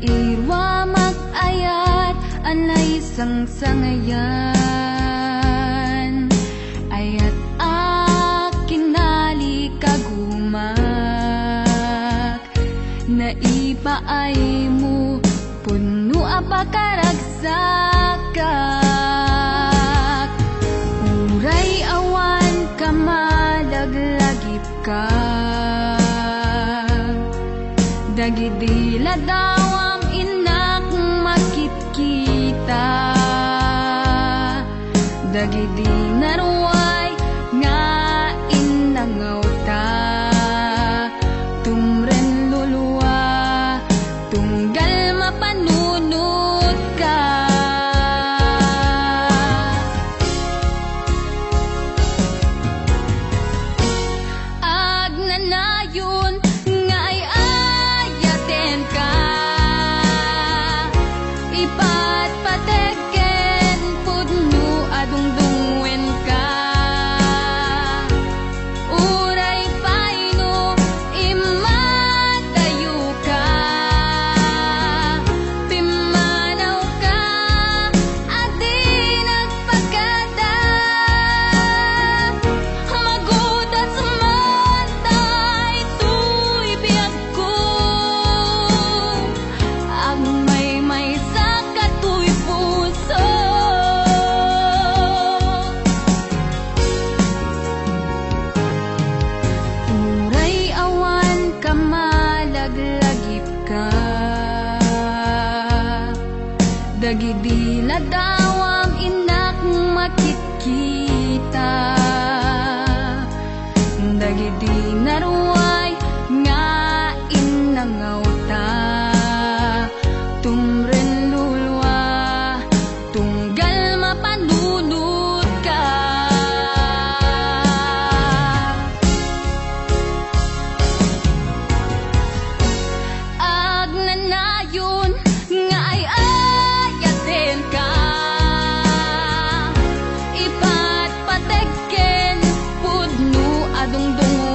irwa mag-ayat anay sang-sangayan ayat akinali kagumak na ipaay mo puno apakaragsakak uray awan ka malaglagip ka dagidila dawam inak makit-kita dagidi naruay nga inangaw ta tumren luluwa tunggal mapanunod ka agnanayon nga ay ayaten ka ipatpateken pudno adungdungwen ka uray paino imatayo ka pimanaw ka adi nagpagkada magudat sumantay tuy biyag ko ang may sa katuy puso uray awan ka malaglagip ka dagidi ladawam inak makit-kita dagidi naruay nga inangaw ta tumren lulwa tunggal mapanunod ka agnanayon nga ay ayaten ka ipatpateken pudno adungdungon